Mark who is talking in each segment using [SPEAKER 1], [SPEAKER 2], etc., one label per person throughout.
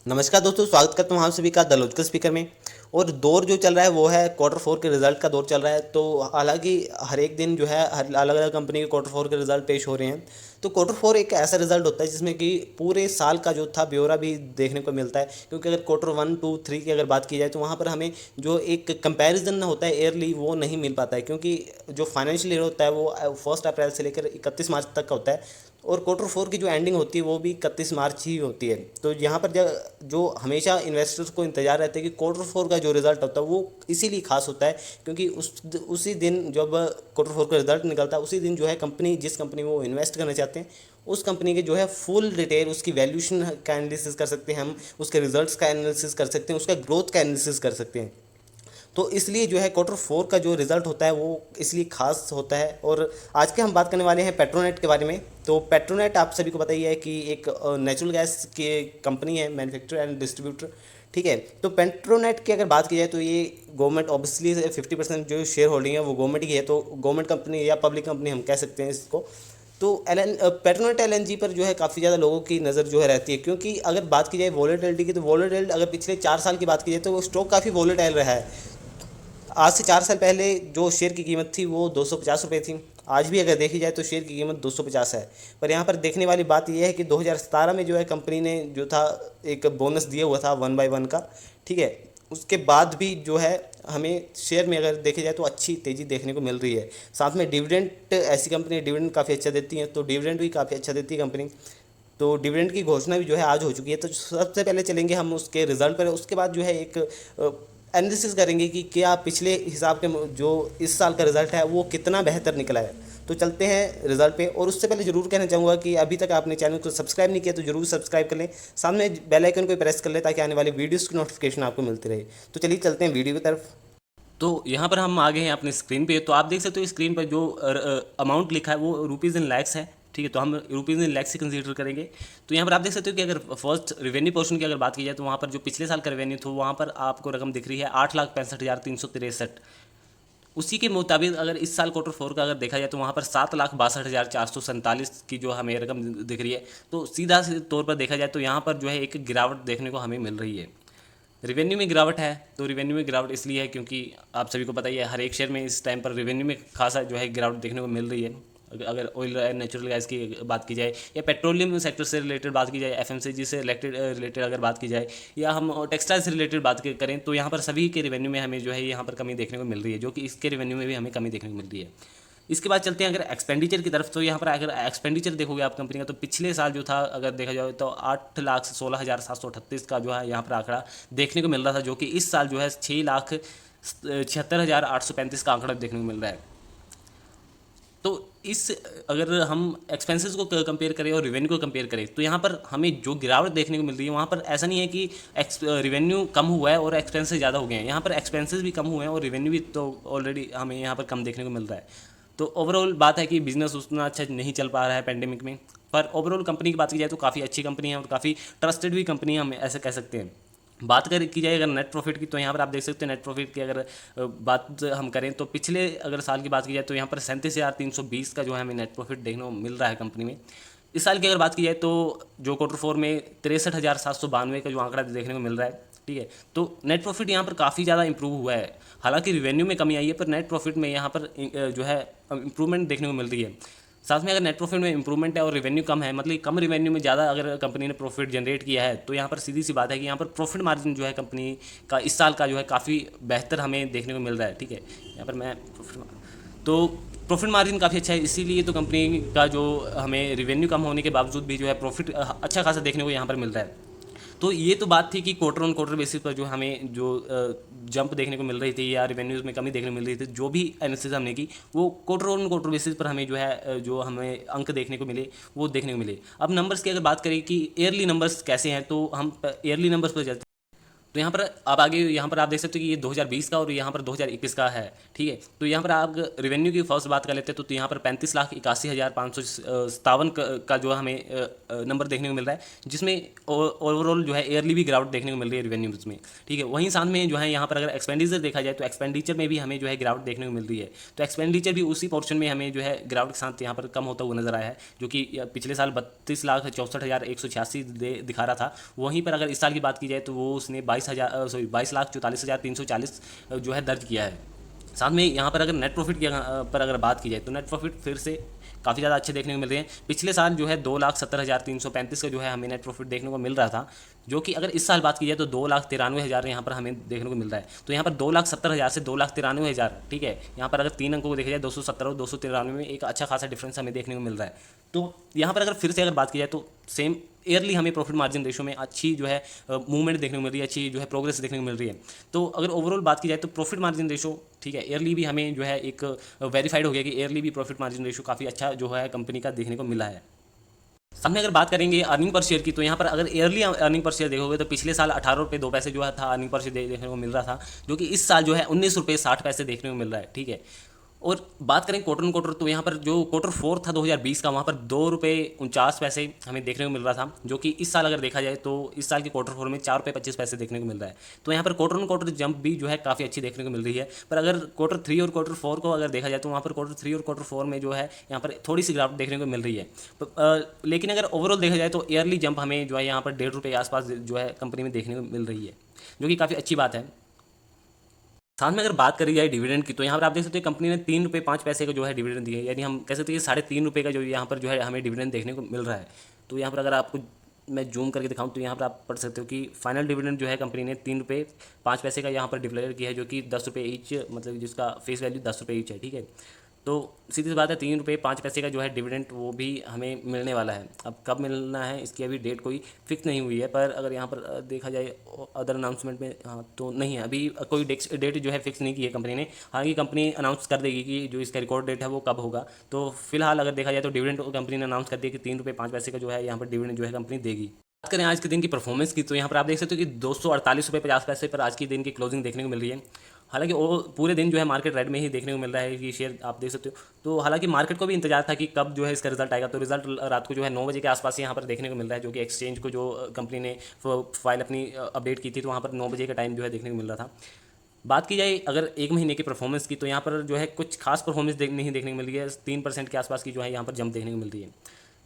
[SPEAKER 1] नमस्कार दोस्तों, स्वागत करता हूँ आप सभी का द लॉजिकल स्पीकर में। और दौर जो चल रहा है वो है क्वार्टर फोर के रिजल्ट का दौर चल रहा है। तो हालांकि हर एक दिन जो है हर अलग अलग कंपनी के क्वार्टर फोर के रिजल्ट पेश हो रहे हैं। तो क्वार्टर फोर एक ऐसा रिजल्ट होता है जिसमें कि पूरे साल का जो था ब्यौरा भी देखने को मिलता है। क्योंकि अगर क्वार्टर वन टू थ्री की अगर बात की जाए तो वहाँ पर हमें जो एक कंपैरिजन होता है ईयरली वो नहीं मिल पाता है, क्योंकि जो फाइनेंशियल ईयर होता है वो 1 अप्रैल से लेकर 31 मार्च तक का होता है। और क्वार्टर फोर की जो एंडिंग होती है वो भी 31 मार्च ही होती है। तो यहाँ पर जो हमेशा इन्वेस्टर्स को इंतजार रहता है कि क्वार्टर फोर का जो रिज़ल्ट होता है वो इसीलिए खास होता है, क्योंकि उसी दिन जब क्वार्टर फोर का रिज़ल्ट निकलता है उसी दिन जो है कंपनी जिस कंपनी में वो इन्वेस्ट करना चाहते हैं उस कंपनी के जो है फुल डिटेल उसकी वैल्यूशन का एनालिसिस कर सकते हैं, हम उसके रिजल्ट्स का एनालिसिस कर सकते हैं, उसका ग्रोथ का एनालिसिस कर सकते हैं। तो इसलिए जो है क्वार्टर फोर का जो रिज़ल्ट होता है वो इसलिए खास होता है। और आज के हम बात करने वाले हैं पेट्रोनेट के बारे में। तो पेट्रोनेट आप सभी को पता ही है कि एक नेचुरल गैस की कंपनी है, मैन्युफैक्चरर एंड डिस्ट्रीब्यूटर। ठीक है। तो पेट्रोनेट की अगर बात की जाए तो ये गवर्नमेंट ऑब्वियसली 50% जो शेयर होल्डिंग है वो गवर्नमेंट की है, तो गवर्नमेंट कंपनी या पब्लिक कंपनी हम कह सकते हैं इसको। तो पेट्रोनेट एलएनजी पर जो है काफ़ी ज़्यादा लोगों की नज़र जो है रहती है, क्योंकि अगर बात की जाए वॉलेटिलिटी की तो वॉलेटिलिटी अगर पिछले 4 साल की बात की जाए तो वो स्टॉक काफ़ी वॉलेटाइल रहा है। आज से 4 साल पहले जो शेयर की कीमत थी वो 250 रुपये थी। आज भी अगर देखी जाए तो शेयर की कीमत 250 है। पर यहाँ पर देखने वाली बात यह है कि 2017 में जो है कंपनी ने जो था एक बोनस दिया हुआ था 1/1 का। ठीक है। उसके बाद भी जो है हमें शेयर में अगर देखी जाए तो अच्छी तेज़ी देखने को मिल रही है। साथ में डिविडेंड, ऐसी कंपनी डिविडेंड काफ़ी अच्छा देती हैं, तो डिविडेंड भी काफ़ी अच्छा देती है कंपनी। तो डिविडेंड की घोषणा भी जो है आज हो चुकी है। तो सबसे पहले चलेंगे हम उसके रिजल्ट पर, उसके बाद जो है एक एनालिसिस करेंगे कि क्या पिछले हिसाब के जो इस साल का रिज़ल्ट है वो कितना बेहतर निकला है। तो चलते हैं रिज़ल्ट पे। और उससे पहले ज़रूर कहना चाहूँगा कि अभी तक आपने चैनल को सब्सक्राइब नहीं किया तो ज़रूर सब्सक्राइब कर लें, सामने बेल आइकन को प्रेस कर लें ताकि आने वाली वीडियोज़ की नोटिफिकेशन आपको मिलती रहे। तो चलिए चलते हैं वीडियो की तरफ। तो यहाँ पर हम आ गए हैं अपने स्क्रीन पे। तो आप देख सकते हो स्क्रीन पर जो अमाउंट लिखा है वो रुपीज़ इन लैक्स है। ठीक है। तो हम रुपीज़ इन लैक्स से कंसीडर करेंगे। तो यहाँ पर आप देख सकते हो कि अगर फर्स्ट रेवेन्यू पोर्शन की अगर बात की जाए तो वहाँ पर जो पिछले साल का रेवेन्यू था वहाँ पर आपको रकम दिख रही है 8,65,363। उसी के मुताबिक अगर इस साल क्वार्टर फोर का अगर देखा जाए तो वहाँ पर 7,62,447 की जो हमें रकम दिख रही है। तो सीधा तौर पर देखा जाए तो यहाँ पर जो है एक गिरावट देखने को हमें मिल रही है। रिवेन्यू में गिरावट है। तो रिवेन्यू में गिरावट इसलिए है क्योंकि आप सभी को पता ही है हर एक शेयर में इस टाइम पर रिवेन्यू में खासा जो है गिरावट देखने को मिल रही है। अगर ऑयल एंड नेचुरल गैस की बात की जाए या पेट्रोलियम सेक्टर से रिलेटेड बात की जाए, एफएमसीजी से रिलेटेड अगर बात की जाए या हम टेक्सटाइल से रिलेटेड बात करें तो यहाँ पर सभी के रिवेन्यू में हमें जो है यहाँ पर कमी देखने को मिल रही है, जो कि इसके रिवेन्यू में भी हमें कमी देखने को मिल रही है। इसके बाद चलते हैं अगर एक्सपेंडिचर की तरफ। तो यहाँ पर अगर एक्सपेंडिचर देखोगे आप कंपनी का तो पिछले साल जो था अगर देखा जाए तो 8,16,738 का जो है यहाँ पर आंकड़ा देखने को मिल रहा था, जो कि इस साल जो है 6,76,835 का आंकड़ा देखने को मिल रहा है। तो इस अगर हम एक्सपेंसेस को कंपेयर करें और रिवेन्यू को कंपेयर करें तो यहाँ पर हमें जो गिरावट देखने को मिल रही है वहाँ पर ऐसा नहीं है कि रिवेन्यू कम हुआ है और एक्सपेंसेस ज़्यादा हो गए हैं। यहाँ पर एक्सपेंसेस भी कम हुए हैं और रिवेन्यू भी तो ऑलरेडी हमें यहाँ पर कम देखने को मिल रहा है। तो ओवरऑल बात है कि बिजनेस उतना अच्छा नहीं चल पा रहा है पेंडेमिक में। पर ओवरऑल कंपनी की बात की जाए तो काफ़ी अच्छी कंपनी है और काफ़ी ट्रस्टेड भी कंपनी है, हम ऐसे कह सकते हैं। बात कर की जाए अगर नेट प्रॉफिट की तो यहाँ पर आप देख सकते हैं नेट प्रॉफिट की अगर बात हम करें तो पिछले अगर साल की बात की जाए तो यहाँ पर 37,320 का जो है हमें नेट प्रॉफिट देखने को मिल रहा है कंपनी में। इस साल की अगर बात की जाए तो जो क्वार्टर फोर में 63,792 का जो आंकड़ा देखने को मिल रहा है। ठीक है। तो नेट प्रॉफिट यहाँ पर काफ़ी ज़्यादा इंप्रूव हुआ है। हालांकि रिवेन्यू में कमी आई है पर नेट प्रॉफिट में यहाँ पर जो है इंप्रूवमेंट देखने को मिल रही है। साथ में अगर नेट प्रॉफिट में इंप्रूवमेंट है और रिवेन्यू कम है, मतलब कम रिवेन्यू में ज़्यादा अगर कंपनी ने प्रॉफिट जनरेट किया है तो यहाँ पर सीधी सी बात है कि यहाँ पर प्रॉफिट मार्जिन जो है कंपनी का इस साल का जो है काफ़ी बेहतर हमें देखने को मिल रहा है। ठीक है। यहाँ पर मैं प्रॉफिट मार्जिन काफ़ी अच्छा है, इसीलिए तो कंपनी का जो हमें रिवेन्यू कम होने के बावजूद भी जो है प्रॉफिट अच्छा खासा देखने को यहाँ पर मिल रहा है। तो ये तो बात थी कि क्वार्टर ऑन क्वार्टर बेसिस पर जो हमें जो जंप देखने को मिल रही थी या रेवेन्यूज़ में कमी देखने को मिल रही थी, जो भी एनालिसिस हमने की वो क्वार्टर ऑन क्वार्टर बेसिस पर हमें जो है जो हमें अंक देखने को मिले वो देखने को मिले। अब नंबर्स की अगर बात करें कि ईयरली नंबर्स कैसे हैं तो हम ईयरली नंबर्स पर चलते हैं।
[SPEAKER 2] तो यहाँ पर आप आगे यहाँ पर आप देख सकते हो कि ये 2020 का और यहाँ पर 2021 का है, ठीक है। तो यहाँ पर आप रेवेन्यू की फर्स्ट बात कर लेते हैं तो यहाँ पर 35,81,557 का जो हमें नंबर देखने को मिल रहा है, जिसमें ओवरऑल जो है ईयरली भी गिरावट देखने को मिल रही है रेवेन्यूज में, ठीक है। वहीं साथ में जो है यहाँ पर अगर एक्सपेंडिचर देखा जाए तो एक्सपेंडिचर में भी हमें जो है गिरावट देखने को मिल रही है। तो एक्सपेंडिचर भी उसी पोर्शन में हमें जो है गिरावट के साथ यहाँ पर कम होता हुआ नजर आया है, जो कि पिछले साल 32,64,186 दिखा रहा था। वहीं पर अगर इस साल की बात की जाए तो वो उसने 22,44,340 जो है दर्ज किया है। साथ में यहाँ पर अगर नेट प्रॉफिट की पर अगर बात की जाए तो नेट प्रॉफिट फिर से काफ़ी ज़्यादा अच्छे देखने को मिल रहे हैं। पिछले साल जो है 2,70,335 का जो है हमें नेट प्रॉफिट देखने को मिल रहा था, जो कि अगर इस साल बात की जाए तो 2,93,000 यहाँ पर हमें देखने को मिल रहा है। तो यहाँ पर 2,70,000 से 2,93,000, ठीक है। यहाँ पर अगर 3 अंकों को देखा जाए 270 और 293 में एक अच्छा खासा डिफरेंस हमें देखने को मिल रहा है। तो यहाँ पर अगर फिर से अगर बात की जाए तो सेम ईयरली हमें प्रॉफिट मार्जिन रेशो में अच्छी जो है मूवमेंट देखने को मिल रही है, अच्छी जो है प्रोग्रेस देखने को मिल रही है। तो अगर ओवरऑल बात की जाए तो प्रॉफिट मार्जिन रेशो, ठीक है, ईयरली भी हमें जो है एक वेरीफाइड हो गया कि ईयरली भी प्रॉफिट मार्जिन रेशो काफ़ी अच्छा जो है कंपनी का देखने को मिला है। सामने अगर बात करेंगे अर्निंग पर शेयर की तो यहाँ पर अगर ईयरली अर्निंग पर शेयर देखोगे तो पिछले साल 18 रुपये 2 पैसे जो है था अर्निंग पर शेयर देखने को मिल रहा था, जो कि इस साल जो है 19 रुपये 60 पैसे देखने को मिल रहा है, ठीक है। और बात करें क्वार्टर ऑन क्वार्टर तो यहाँ पर जो Q4 था 2020 का, वहाँ पर 2 रुपये 49 पैसे हमें देखने को मिल रहा था, जो कि इस साल अगर देखा जाए तो इस साल के Q4 में 4 रुपये 25 पैसे देखने को मिल रहा है। तो यहाँ पर क्वार्टर ऑन क्वार्टर जंप भी जो है काफ़ी अच्छी देखने को मिल रही है। पर अगर Q3 और Q4 को अगर देखा जाए तो वहाँ पर Q3 और Q4 में जो है यहाँ पर थोड़ी सी गिरावट देखने को मिल रही है। लेकिन अगर ओवरऑल देखा जाए तो ईयरली जंप हमें जो है यहाँ पर 1.5 रुपये के आसपास जो है कंपनी में देखने को मिल रही है, जो कि काफ़ी अच्छी बात है। साथ में अगर बात करी जाए डिविडेंड की तो यहाँ पर आप देख सकते हैं कंपनी ने 3 रुपये 5 पैसे का जो है डिविडेंड दिया है, यानी हम कह सकते हैं कि 3.5 रुपये का जो यहाँ पर जो है हमें डिविडेंड देखने को मिल रहा है। तो यहाँ पर अगर आपको मैं जूम करके दिखाऊं तो यहाँ पर आप पढ़ सकते हो कि फाइनल डिविडेंड जो है कंपनी ने 3 रुपये 5 पैसे का यहाँ पर डिक्लेयर किया है, जो कि 10 रुपये ईच, मतलब जिसका फेस वैल्यू 10 रुपये ईच है, ठीक है। तो सीधी सी बात है 3 रुपये 5 पैसे का जो है डिविडेंड वो भी हमें मिलने वाला है। अब कब मिलना है इसकी अभी डेट कोई फिक्स नहीं हुई है, पर अगर यहाँ पर देखा जाए अदर अनाउंसमेंट में, हाँ तो नहीं है अभी कोई डेट जो है फिक्स नहीं की है कंपनी ने। हालांकि कंपनी अनाउंस कर देगी कि जो इसका रिकॉर्ड डेट है वो कब होगा। तो फिलहाल अगर देखा जाए तो डिविडेंड कंपनी ने अनाउंस कर दिया कि 3 रुपये 5 पैसे का जो है यहाँ पर डिविडेंड जो है कंपनी देगी। बात करें आज के दिन की परफॉर्मेंस की तो यहाँ पर आप देख सकते हो कि 248 रुपये 50 पैसे पर आज के दिन की क्लोजिंग देखने को मिल रही है। हालांकि वो पूरे दिन जो है मार्केट रेड में ही देखने को मिल रहा है कि शेयर आप देख सकते हो। तो हालांकि मार्केट को भी इंतजार था कि कब जो है इसका रिजल्ट आएगा, तो रिजल्ट रात को जो है 9 बजे के आसपास यहाँ पर देखने को मिल रहा है, जो कि एक्सचेंज को जो कंपनी ने फाइल अपनी अपडेट की थी तो वहाँ पर 9 बजे का टाइम जो है देखने को मिल रहा था। बात की जाए अगर एक महीने की परफॉर्मेंस की तो यहाँ पर जो है कुछ खास परफॉर्मेंस नहीं देखने को मिल रही है, 3% के आसपास की जो है यहाँ पर जंप देखने को मिल रही है।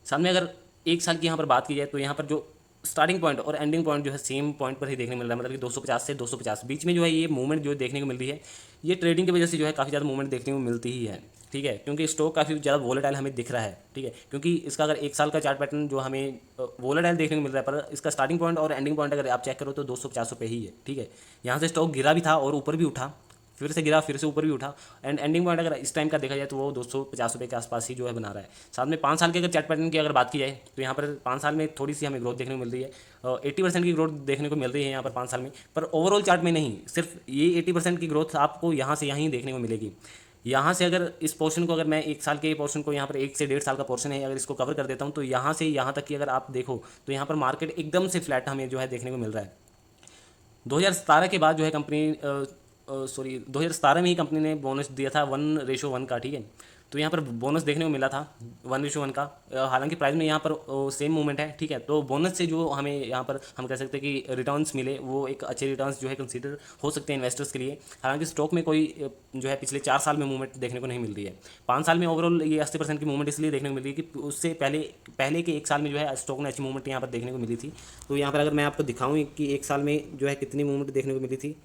[SPEAKER 2] सामने अगर एक साल की यहाँ पर बात की जाए तो यहाँ पर जो स्टार्टिंग पॉइंट और एंडिंग पॉइंट जो है सेम पॉइंट पर ही देखने को मिल रहा है, मतलब कि 250 से 250 बीच में जो है ये मूवमेंट जो देखने को मिल रही है, ये ट्रेडिंग की वजह से जो है काफ़ी ज़्यादा मूवमेंट देखने को मिलती ही है, ठीक है। क्योंकि स्टॉक काफ़ी ज़्यादा वोलेटाइल हमें दिख रहा है, ठीक है। क्योंकि इसका अगर एक साल का चार्ट पैटर्न जो हमें वोलेटाइल देखने को मिल रहा है, पर इसका स्टार्टिंग पॉइंट और एंडिंग पॉइंट अगर आप चेक करो तो 250 रुपये ही है, ठीक है। यहाँ से स्टॉक गिरा भी था और ऊपर भी उठा, फिर से गिरा, फिर से ऊपर भी उठा, एंड एंडिंग पॉइंट अगर इस टाइम का देखा जाए तो वो 250 रुपये के आसपास ही जो है बना रहा है। साथ में 5 साल के अगर चार्ट पैटर्न की अगर बात की जाए तो यहाँ पर 5 साल में थोड़ी सी हमें ग्रोथ देखने को मिल रही है, 80% की ग्रोथ देखने को मिल रही है यहाँ पर 5 साल में। पर ओवरऑल चार्ट में नहीं, सिर्फ ये 80% की ग्रोथ आपको यहाँ से यहीं देखने को मिलेगी। यहाँ से अगर इस पोर्शन को, अगर मैं एक साल के पोर्शन को, यहाँ पर 1 से 1.5 साल का पोर्शन है, अगर इसको कवर कर देता हूँ तो यहाँ से यहाँ तक की अगर आप देखो तो यहाँ पर मार्केट एकदम से फ्लैट हमें जो है देखने को मिल रहा है। 2017 के बाद जो है कंपनी 2017 में ही कंपनी ने बोनस दिया था 1:1 का, ठीक है। तो यहाँ पर बोनस देखने को मिला था 1:1 का। हालांकि प्राइस में यहाँ पर सेम मूवमेंट है, ठीक है। तो बोनस से जो हमें यहाँ पर हम कह सकते हैं कि रिटर्न्स मिले, वो एक अच्छे रिटर्न्स जो है कंसीडर हो सकते हैं इन्वेस्टर्स के लिए। हालांकि स्टॉक में कोई जो है पिछले 4 साल में मूवमेंट देखने को नहीं मिल रही है। 5 साल में ओवरऑल ये 80% की मूवमेंट इसलिए देखने को मिल रही है कि उससे पहले के 1 साल में जो है स्टॉक में अच्छी मूवमेंट यहाँ पर देखने को मिली थी। तो यहाँ पर अगर मैं आपको दिखाऊँ कि 1 साल में जो है कितनी मूवमेंट देखने को मिली थी,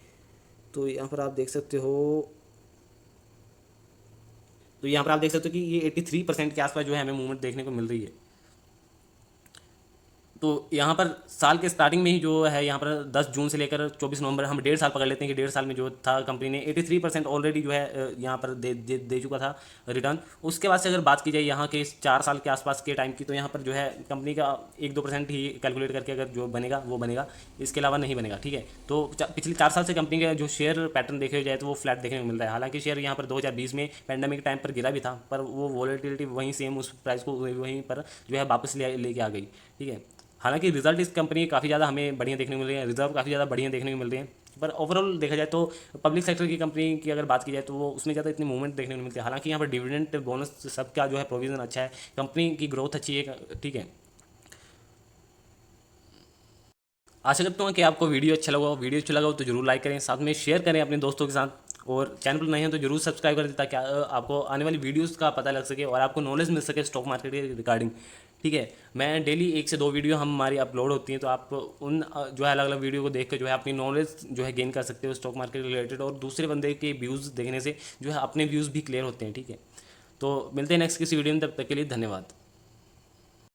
[SPEAKER 2] तो यहाँ पर आप देख सकते हो, तो यहाँ पर आप देख सकते हो कि ये 83% के आसपास जो है हमें मूवमेंट देखने को मिल रही है। तो यहाँ पर साल के स्टार्टिंग में ही जो है यहाँ पर 10 जून से लेकर 24 नवंबर, हम 1.5 साल पकड़ लेते हैं कि 1.5 साल में जो था कंपनी ने 83% ऑलरेडी जो है यहाँ पर दे चुका था रिटर्न। उसके बाद से अगर बात की जाए यहाँ के 4 साल के आसपास के टाइम की, तो यहाँ पर जो है कंपनी का 1-2% ही कैलकुलेट करके अगर जो बनेगा वो बनेगा, इसके अलावा नहीं बनेगा, ठीक है। तो पिछले 4 साल से कंपनी का जो शेयर पैटर्न देखे जाए तो वो फ्लैट देखने को मिल रहा है। हालांकि शेयर यहाँ पर 2020 में पैंडेमिक टाइम पर गिरा भी था, पर वो वॉलेटिलिटी वहीं सेम उस प्राइस को वहीं पर जो है वापस लेके आ गई, ठीक है। हालांकि रिजल्ट इस कंपनी के काफ़ी ज़्यादा हमें बढ़िया देखने को मिल रहे हैं, रिजर्व काफ़ी ज़्यादा बढ़िया देखने को मिल रहे हैं, पर ओवरऑल देखा जाए तो पब्लिक सेक्टर की कंपनी की अगर बात की जाए तो वो उसमें ज़्यादा इतनी मूवमेंट देखने को मिलती है। हालांकि यहाँ पर डिविडेंड बोनस सबका जो है प्रोविजन अच्छा है, कंपनी की ग्रोथ अच्छी है, ठीक है। आशा करता हूँ कि आपको वीडियो अच्छा लगा हो। वीडियो अच्छा लगा हो तो जरूर लाइक करें, साथ में शेयर करें अपने दोस्तों के साथ, और चैनल पर नए हैं तो जरूर सब्सक्राइब करें ताकि आपको आने वाली वीडियोस का पता लग सके और आपको नॉलेज मिल सके स्टॉक मार्केट के रिगार्डिंग, ठीक है। मैं डेली 1 से 2 वीडियो हमारी अपलोड होती हैं, तो आप उन जो है अलग अलग वीडियो को देख कर जो है अपनी नॉलेज जो है गेन कर सकते हो स्टॉक मार्केट रिलेटेड, और दूसरे बंदे के व्यूज़ देखने से जो है अपने व्यूज़ भी क्लियर होते हैं, ठीक है। तो मिलते हैं नेक्स्ट किसी वीडियो में, तब तक के लिए धन्यवाद।